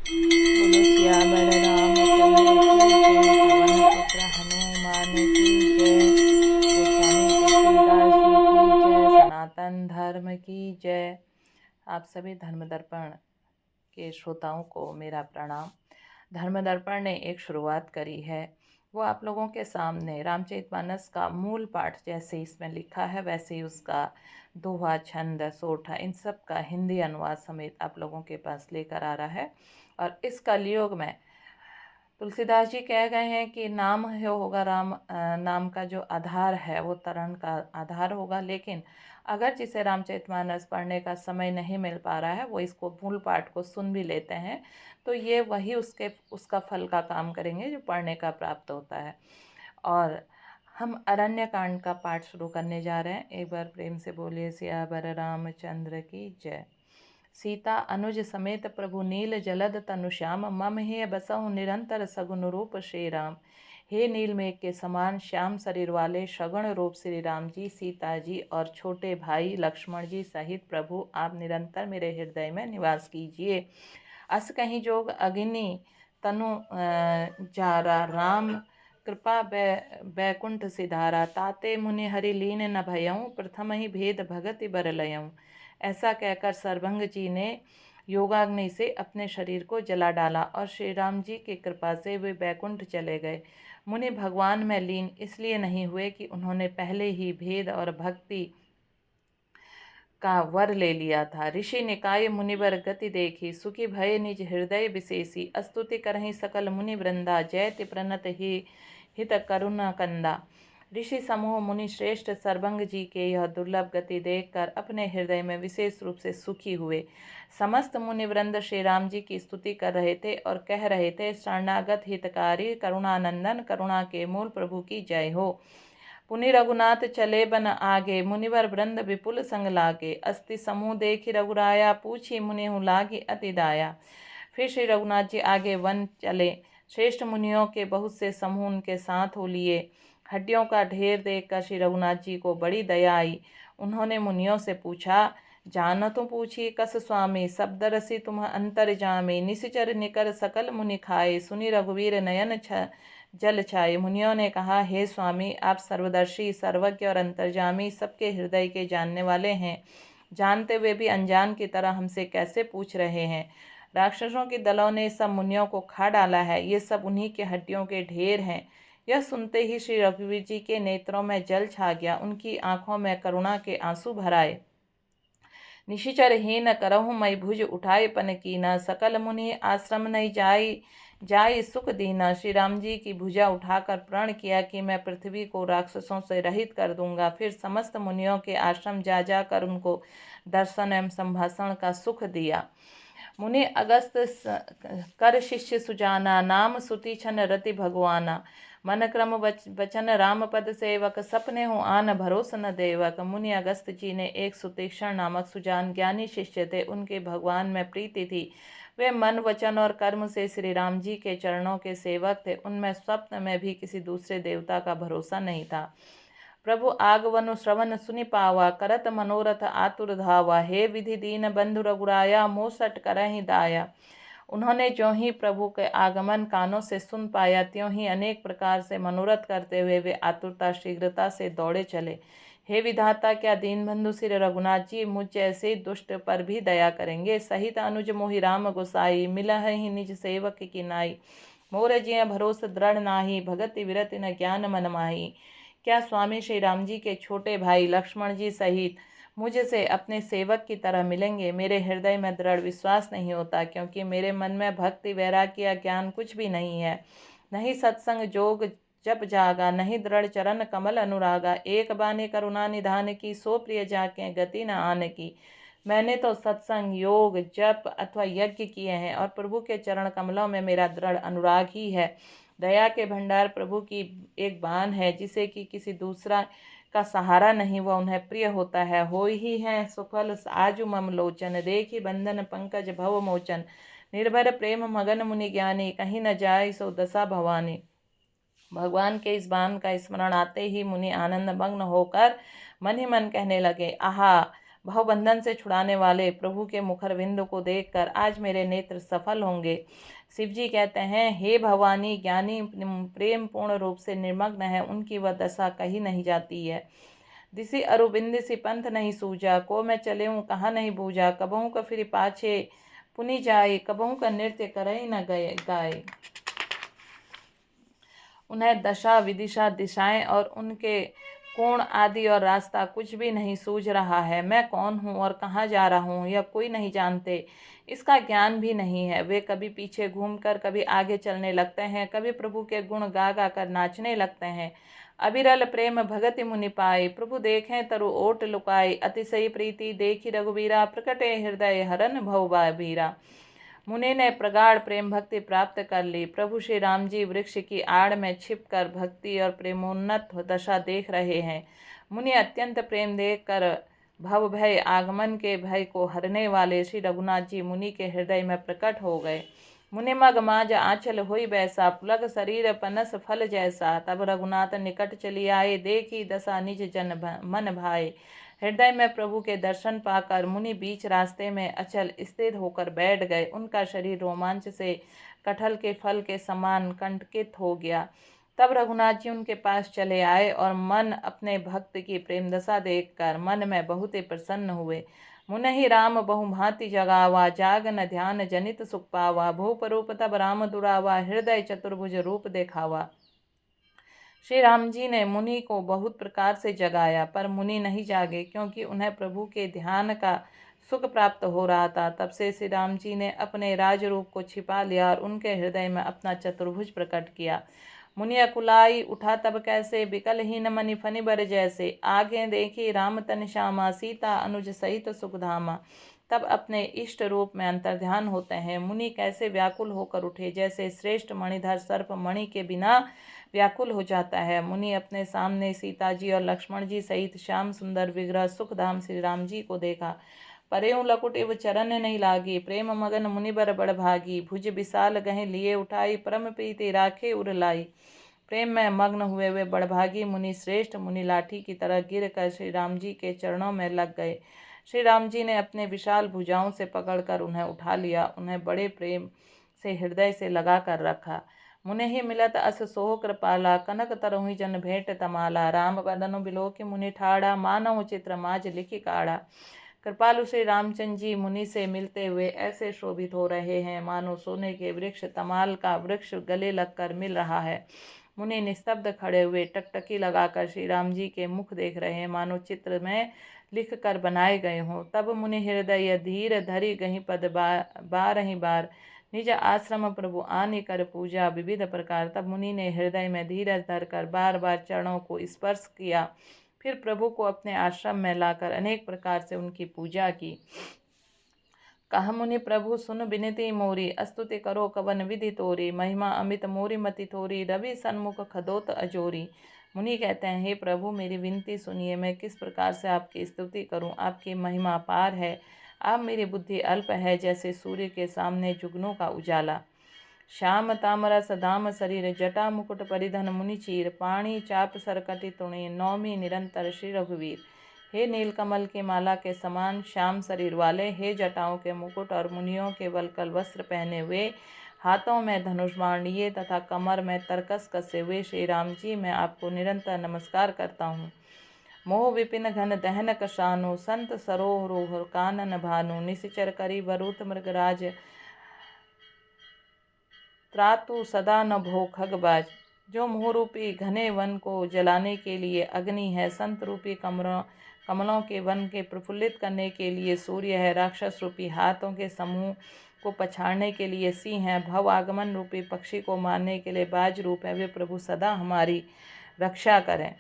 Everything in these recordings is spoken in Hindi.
बोलो सियावर रामचंद्र की जय। पवन पुत्र हनुमान की जय। गोस्वामी तुलसीदास जी की जय। सनातन धर्म की जय। आप सभी धर्म दर्पण के श्रोताओं को मेरा प्रणाम। धर्म दर्पण ने एक शुरुआत करी है, वो आप लोगों के सामने रामचरितमानस का मूल पाठ जैसे इसमें लिखा है वैसे ही उसका दोहा, छंद, सोठा, इन सब का हिंदी अनुवाद समेत आप लोगों के पास लेकर आ रहा है। और इस कलयुग में तुलसीदास जी कह गए हैं कि नाम होगा राम, नाम का जो आधार है वो तरण का आधार होगा। लेकिन अगर जिसे रामचरितमानस पढ़ने का समय नहीं मिल पा रहा है, वो इसको मूल पाठ को सुन भी लेते हैं, तो ये वही उसका फल का काम करेंगे जो पढ़ने का प्राप्त होता है। और हम अरण्य कांड का पाठ शुरू करने जा रहे हैं। एक बार प्रेम से बोलिए सियावर रामचंद्र की जय। सीता अनुज समेत प्रभु नील जलद तनु श्याम, मम हे बसहु निरंतर सगुन रूप श्री राम। हे नील मेघ के समान श्याम शरीर वाले सगुण रूप श्री राम जी, सीता जी और छोटे भाई लक्ष्मण जी सहित प्रभु आप निरंतर मेरे हृदय में निवास कीजिए। अस कहीं जोग अग्नि तनु जारा, राम कृपा बैकुंठ सिधारा। ताते मुनि हरि लीन न भयऊँ, प्रथम ही भेद भगति बर लयऊँ। ऐसा कहकर सर्वंग जी ने योगाग्नि से अपने शरीर को जला डाला और श्री राम जी की कृपा से वे बैकुंठ चले गए। मुनि भगवान में लीन इसलिए नहीं हुए कि उन्होंने पहले ही भेद और भक्ति का वर ले लिया था। ऋषि निकाय मुनिवर गति देखी, सुखी भय निज हृदय विशेषी। स्तुति करहि सकल मुनि वृंदा, जयति प्रणत ही हित करुणा कंदा। ऋषि समूह मुनि श्रेष्ठ सर्वंग जी के यह दुर्लभ गति देखकर अपने हृदय में विशेष रूप से सुखी हुए। समस्त मुनिवृंद श्री राम जी की स्तुति कर रहे थे और कह रहे थे, शरणागत हितकारी करुणानंदन, करुणा के मूल प्रभु की जय हो। पुनि रघुनाथ चले बन आगे, मुनिवर वृंद विपुल संग लागे। अस्थि समूह देखी रघुराया, पूछी मुनिहु लागी अति दाया। फिर श्री रघुनाथ जी आगे वन चले। श्रेष्ठ मुनियों के बहुत से समूह उनके साथ हो लिए। हड्डियों का ढेर देखकर श्री रघुनाथ जी को बड़ी दया आई। उन्होंने मुनियों से पूछा, जानतु पूछी कस स्वामी, शब्द रसी तुम अंतर जामे। निशिचर निकर सकल मुनि खाए, सुनि रघुवीर नयन जल छाए। मुनियों ने कहा, हे स्वामी, आप सर्वदर्शी, सर्वज्ञ और अंतर्जामी, सबके हृदय के जानने वाले हैं। जानते हुए भी अनजान की तरह हमसे कैसे पूछ रहे हैं। राक्षसों के दलों ने सब मुनियों को खा डाला है, ये सब उन्हीं के हड्डियों के ढेर हैं। यह सुनते ही श्री रघुवीर जी के नेत्रों में जल छा गया, उनकी आंखों में करुणा के आंसू भर आए। निशिचर हीन करहु मई भुज उठाए पन कीना, सकल मुनि आश्रम नहीं जाई सुख दीना। श्री राम जी की भुजा उठाकर प्रण किया कि मैं पृथ्वी को राक्षसों से रहित कर दूंगा। फिर समस्त मुनियों के आश्रम जा जाकर उनको दर्शन एवं संभाषण का सुख दिया। मुनि अगस्त कर शिष्य सुजाना, नाम सुति छन रति भगवाना। मन क्रम वचन राम पद सेवक, सपने हो आन भरोस न देवक। मुनि अगस्त जी ने एक सुतीक्षण नामक सुजान ज्ञानी शिष्य थे, उनके भगवान में प्रीति थी। वे मन वचन और कर्म से श्री राम जी के चरणों के सेवक थे, उनमें स्वप्न में भी किसी दूसरे देवता का भरोसा नहीं था। प्रभु आगवनु श्रवण सुनि पावा, करत मनोरथ आतुर धावा। हे विधि दीन बंधु रघुराया, मोसट करहि दाया। उन्होंने जो ही प्रभु के आगमन कानों से सुन पाया, त्यों ही अनेक प्रकार से मनोरथ करते हुए वे आतुरता शीघ्रता से दौड़े चले। हे विधाता, क्या दीनबंधु श्री रघुनाथ जी मुझ जैसे दुष्ट पर भी दया करेंगे। सहित अनुज मोहि राम गोसाई, मिलहि निज सेवक की नाई। मोर जिय भरोस दृढ़ नाही, भगति विरति न ज्ञान मन माही। क्या स्वामी श्री राम जी के छोटे भाई लक्ष्मण जी सहित मुझसे अपने सेवक की तरह मिलेंगे। मेरे हृदय में दृढ़ विश्वास नहीं होता, क्योंकि मेरे मन में भक्ति वैराग्य या ज्ञान कुछ भी नहीं है। नहीं सत्संग जोग जप जागा, नहीं दृढ़ चरण कमल अनुरागा। एक बाने करुणा निधान की, सो प्रिय जाके गति न आन की। मैंने तो सत्संग, योग, जप अथवा यज्ञ किए हैं और प्रभु के चरण कमलों में मेरा दृढ़ अनुराग ही है। दया के भंडार प्रभु की एक बान है, जिसे कि किसी दूसरा का सहारा नहीं, वह उन्हें प्रिय होता है। हो ही है सुफल आजु मम लोचन, देखी बंधन पंकज भव मोचन। निर्भर प्रेम मगन मुनि ज्ञानी, कहीं न जाय सो दशा भवानी। भगवान के इस बाण का स्मरण आते ही मुनि आनंद मग्न होकर मन ही मन कहने लगे, आहा, भवबंधन से छुड़ाने वाले प्रभु के मुखरविंद को देखकर आज मेरे नेत्र सफल होंगे। शिव जी कहते हैं, हे भवानी, ज्ञानी प्रेम पूर्ण रूप से निर्मग्न है, उनकी वह दशा कही नहीं जाती है। दिसी अरुबिंद सी पंथ नहीं सूझा, को मैं चले हूँ कहाँ नहीं बूझा। कबहू का फिर पाछे पुनि जाए, कबहू का नृत्य करई न गए गाए। उन्हें दशा विदिशा दिशाएं और उनके कोण आदि और रास्ता कुछ भी नहीं सूझ रहा है। मैं कौन हूँ और कहाँ जा रहा हूँ यह कोई नहीं जानते, इसका ज्ञान भी नहीं है। वे कभी पीछे घूमकर कभी आगे चलने लगते हैं, कभी प्रभु के गुण गा गा कर नाचने लगते हैं। अविरल प्रेम भगति मुनि पाए, प्रभु देखें तरु ओट लुकाए। अतिशय प्रीति देखी रघुबीरा, प्रकटे हृदय हरन भव बीरा। मुनि ने प्रगाढ़ प्रेम भक्ति प्राप्त कर ली। प्रभु श्री राम जी वृक्ष की आड़ में छिपकर भक्ति और प्रेमोन्नत दशा देख रहे हैं। मुनि अत्यंत प्रेम देखकर भव भय आगमन के भय को हरने वाले श्री रघुनाथ जी मुनि के हृदय में प्रकट हो गए। मुनि मग माज आंचल हुई बैसा, पुलक शरीर पनस फल जैसा। तब रघुनाथ निकट चली आए, देखी दशा निज जन मन भाए। हृदय में प्रभु के दर्शन पाकर मुनि बीच रास्ते में अचल स्थिर होकर बैठ गए। उनका शरीर रोमांच से कटहल के फल के समान कंटकित हो गया। तब रघुनाथ जी उनके पास चले आए और मन अपने भक्त की प्रेम दशा देखकर मन में बहुत ही प्रसन्न हुए। मुनहि राम बहु भांति जगावा, जाग न ध्यान जनित सुख पावा। भूप रूप तब राम दुरावा, हृदय चतुर्भुज रूप देखावा। श्री राम जी ने मुनि को बहुत प्रकार से जगाया, पर मुनि नहीं जागे, क्योंकि उन्हें प्रभु के ध्यान का सुख प्राप्त हो रहा था। तब से श्री राम जी ने अपने राज रूप को छिपा लिया और उनके हृदय में अपना चतुर्भुज प्रकट किया। मुनि अकुलाई उठा तब कैसे, बिकलहीन मनि फनि बर जैसे। आगे देखी राम तन श्यामा, सीता अनुज सहित सुखधामा। तब अपने इष्ट रूप में अंतर्ध्यान होते हैं। मुनि कैसे व्याकुल होकर उठे, जैसे श्रेष्ठ मणिधर सर्प मणि के बिना व्याकुल हो जाता है। मुनि अपने सामने सीता जी और लक्ष्मण जी सहित श्याम सुंदर विग्रह सुखधाम श्री राम जी को देखा। परेऊ लकुट इव चरण नहीं लागी, प्रेम मगन मुनि बर बड़ भागी। भुज विशाल गहे लिए उठाई, परम प्रीति राखे उर लाई। प्रेम में मग्न हुए वे बड़भागी मुनि श्रेष्ठ मुनि लाठी की तरह गिर कर श्री राम जी के चरणों में लग गए। श्री राम जी ने अपने विशाल भुजाओं से पकड़कर उन्हें उठा लिया, उन्हें बड़े प्रेम से हृदय से लगा कर रखा। मुने ही मिलत अस सोह कृपाला, कनक तरहुँ जन भेंट तमाला। राम बदनु बिलोक मुनि ठाड़ा, मानव चित्र माज लिखि काढ़ा। कृपालु श्री रामचंद्र जी मुनि से मिलते हुए ऐसे शोभित हो रहे हैं, मानो सोने के वृक्ष तमाल का वृक्ष गले लगकर मिल रहा है। मुनि निस्तब्ध खड़े हुए टकटकी लगाकर श्री राम जी के मुख देख रहे हैं, मानो चित्र में लिख कर बनाए गए हों। तब मुनि हृदय धीर धरि गही पद बारहि बार, निज आश्रम प्रभु आनि कर पूजा विविध प्रकार। तब मुनि ने हृदय में धीरज धरकर बार बार चरणों को स्पर्श किया, फिर प्रभु को अपने आश्रम में लाकर अनेक प्रकार से उनकी पूजा की। कहा मुनि प्रभु सुन बिनती मोरी, स्तुति करो कवन विधि तोरी। महिमा अमित मोरी मति थोरी, रवि सन्मुख खदोत अजोरी। मुनि कहते हैं, हे प्रभु मेरी विनती सुनिए, मैं किस प्रकार से आपकी स्तुति करूं। आपकी महिमा अपार है, आप मेरी बुद्धि अल्प है, जैसे सूर्य के सामने जुगनों का उजाला। श्याम तामरस दाम शरीर, जटा मुकुट परिधन मुनि चीर। पाणी चाप सरकटि तुणी, नौमी निरंतर श्री रघुवीर। हे नीलकमल की माला के समान श्याम शरीर वाले, हे जटाओं के मुकुट और मुनियों के वल्कल वस्त्र पहने हुए, हाथों में धनुष बाण लिए तथा कमर में तरकस कसे हुए श्री राम जी, मैं आपको निरंतर नमस्कार करता हूँ। मोह विपिन घन दहन कशानु, संत सरोह कानन भानु। निशिचर करी वरुत मृगराज, त्रातु सदा न भो खगबाज। जो मोह रूपी घने वन को जलाने के लिए अग्नि है, संत रूपी कमलों के वन के प्रफुल्लित करने के लिए सूर्य है, राक्षस रूपी हाथों के समूह को पछाड़ने के लिए सिंह है, भव आगमन रूपी पक्षी को मारने के लिए बाज रूप है, वे प्रभु सदा हमारी रक्षा करें।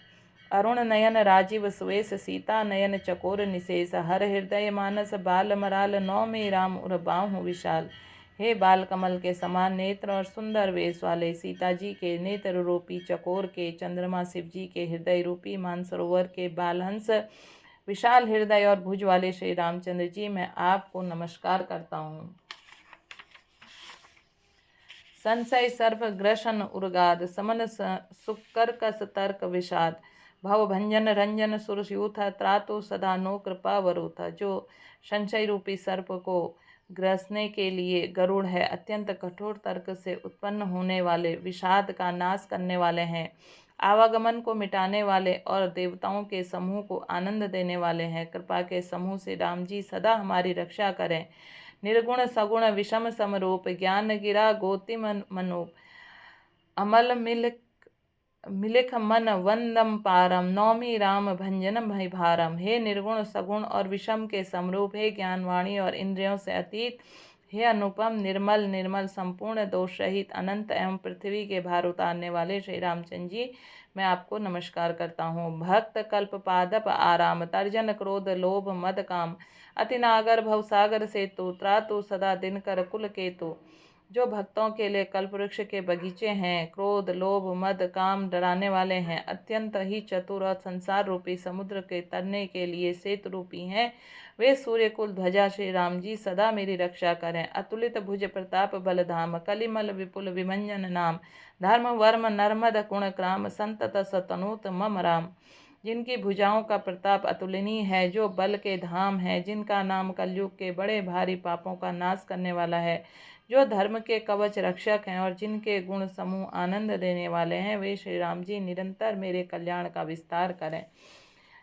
अरुण नयन राजीव सुवेश, सीता नयन चकोर निशेष। हर हृदय मानस बाल मराल, नौमी राम उर बाहु विशाल। हे बाल कमल के समान नेत्र और सुंदर वेश वाले सीता जी के नेत्र रूपी चकोर के, चंद्रमा शिव जी के हृदय रूपी मानसरोवर के बालहंस, विशाल हृदय और भुज वाले श्री रामचंद्र जी, मैं आपको नमस्कार करता हूँ। संशय सर्व ग्रसन उर्गाद, समन सुकर कस तर्क विषाद। भव भंजन रंजन सुरयूथ त्रातु सदा नो कृपा वरुथ। जो संशय रूपी सर्प को ग्रसने के लिए गरुड़ है, अत्यंत कठोर तर्क से उत्पन्न होने वाले, विषाद का नाश करने वाले हैं, आवागमन को मिटाने वाले और देवताओं के समूह को आनंद देने वाले हैं। कृपा के समूह से राम जी सदा हमारी रक्षा करें। निर्गुण सगुण विषम समरूप, ज्ञान गिरा गोति मनूप, अमल मिलिख मन वंदम पारम, नौमी राम भंजनम भय भारम। हे निर्गुण सगुण और विषम के समरूप, हे ज्ञानवाणी और इंद्रियों से अतीत, हे अनुपम निर्मल निर्मल संपूर्ण दोष रहित अनंत एवं पृथ्वी के भार उतारने वाले श्री रामचंद्र जी, मैं आपको नमस्कार करता हूँ। भक्त कल्प पादप आराम, तर्जन क्रोध लोभ मद काम, अति नागर भवसागर सेतु, त्रातु सदा दिनकर कुल केतु। जो भक्तों के लिए कल्प वृक्ष के बगीचे हैं, क्रोध लोभ मद काम डराने वाले हैं, अत्यंत ही चतुर और संसार रूपी समुद्र के तरने के लिए सेतु रूपी हैं, वे सूर्य कुल ध्वजा श्री राम जी सदा मेरी रक्षा करें। अतुलित भुज प्रताप बलधाम, कलिमल विपुल विमंजन नाम, धर्म वर्म नर्मद गुण क्राम, संतत सतनुत मम राम। जिनकी भुजाओं का प्रताप अतुलनीय है, जो बल के धाम है, जिनका नाम कलयुग के बड़े भारी पापों का नाश करने वाला है, जो धर्म के कवच रक्षक हैं और जिनके गुण समूह आनंद देने वाले हैं, वे श्री राम जी निरंतर मेरे कल्याण का विस्तार करें।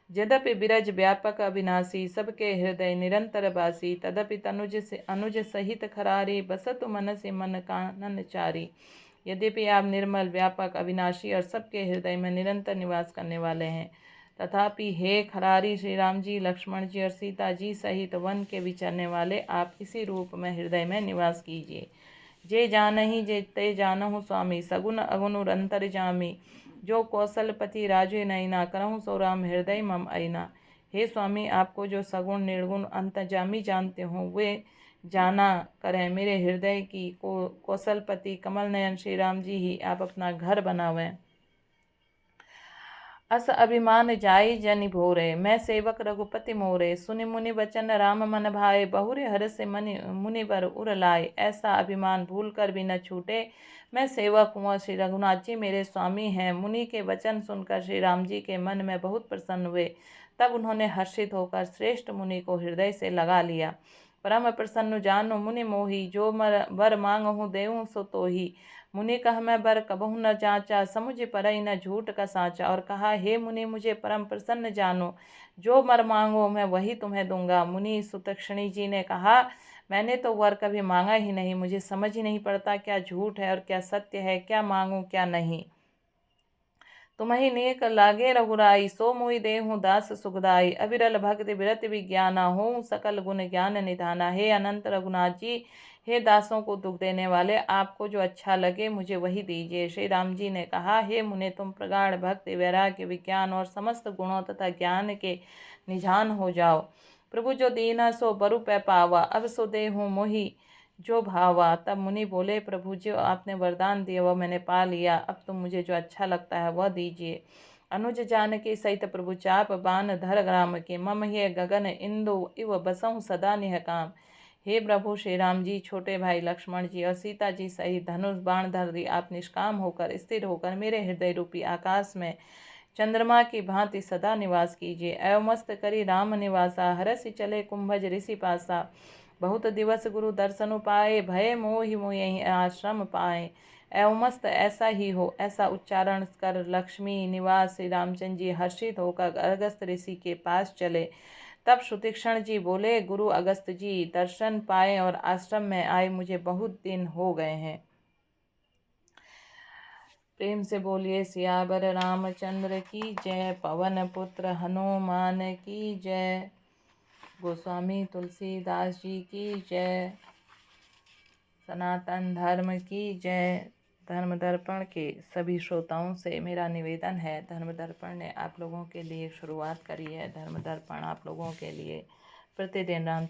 यद्यपि बिरज व्यापक अविनाशी, सबके हृदय निरंतर बासी, तदपि तनुज से अनुज सहित खरारी, बसतु मन से मन कानन चारी। यद्यपि आप निर्मल व्यापक अविनाशी और सबके हृदय में निरंतर निवास करने वाले हैं, तथापि हे खरारी श्री राम जी, लक्ष्मण जी और सीता जी सहित वन के विचरने वाले, आप इसी रूप में हृदय में निवास कीजिए। जे जानहि जे ते जानहु स्वामी, सगुन अगुन अंतर जामी, जो कौशलपति राजू नैना, करहु सो राम हृदय मम ऐना। हे स्वामी, आपको जो सगुण निर्गुण अंतर्जामी जानते हो, वे जाना करें मेरे हृदय की कौशलपति कमल नयन श्री राम जी ही आप अपना घर बनावें। अस अभिमान जाई जनि भोरे, मैं सेवक रघुपति मोरे, सुनि मुनि वचन राम मन भाए, बहुरे हर्ष से मुनिवर उर लाए। ऐसा अभिमान भूल कर भी न छूटे, मैं सेवक हूँ, श्री रघुनाथ जी मेरे स्वामी हैं। मुनि के वचन सुनकर श्री राम जी के मन में बहुत प्रसन्न हुए। तब उन्होंने हर्षित होकर श्रेष्ठ मुनि को हृदय से लगा लिया। परम प्रसन्न जानु मुनि मोही, जो वर मांगहु देऊँ सो तोही। मुनि कह मैं बर कबहु न जांचा, समुझ परई न झूठ का साचा। और कहा, हे मुनि, मुझे परम प्रसन्न जानो, जो वर मांगो मैं वही तुम्हें दूंगा। मुनि सुतक्षणी जी ने कहा, मैंने तो वर कभी मांगा ही नहीं, मुझे समझ ही नहीं पड़ता क्या झूठ है और क्या सत्य है, क्या मांगूं क्या नहीं। तुम्हि नेक लागे रघुराई, सो मुहि देहु दास सुखदाई। अविरल भक्ति विरत विज्ञाना, हो सकल गुण ज्ञान निधाना। हे अनंत रघुनाथ जी, हे दासों को दुख देने वाले, आपको जो अच्छा लगे मुझे वही दीजिए। श्री राम जी ने कहा, हे मुने, तुम प्रगाढ़ भक्ति वैराग्य विज्ञान और समस्त गुणों तथा ज्ञान के निधान हो जाओ। प्रभु जो दीना सो बरु पै पावा, अब सो देहु मोहि जो भावा। तब मुनि बोले, प्रभु जी आपने वरदान दिया वह मैंने पा लिया, अब तुम मुझे जो अच्छा लगता है वह दीजिए। अनुज जानकी सहित प्रभु चाप बान धर ग्राम के, मम ये गगन इंदु इव बसहु सदा निहकाम। हे प्रभु श्री राम जी, छोटे भाई लक्ष्मण जी और सीता जी सहित धनुष बाण धर आप निष्काम होकर स्थिर होकर मेरे हृदय रूपी आकाश में चंद्रमा की भांति सदा निवास कीजिए। अवमस्त करी राम निवासा, हरसि चले कुंभज ऋषि पासा। बहुत दिवस गुरु दर्शन पाए, भय मोहि मोहि आश्रम पाए। एवमस्त ऐसा ही हो, ऐसा उच्चारण कर लक्ष्मी निवास श्री रामचंद्र जी हर्षित होकर अगस्त ऋषि के पास चले। तब श्रुतिक्षण जी बोले, गुरु अगस्त जी दर्शन पाए और आश्रम में आए मुझे बहुत दिन हो गए हैं। प्रेम से बोलिए सियावर रामचंद्र की जय, पवन पुत्र हनुमान की जय, गोस्वामी तुलसीदास जी की जय, सनातन धर्म की जय। धर्म दर्पण के सभी श्रोताओं से मेरा निवेदन है, धर्म दर्पण ने आप लोगों के लिए शुरुआत करी है। धर्म दर्पण आप लोगों के लिए प्रतिदिन राम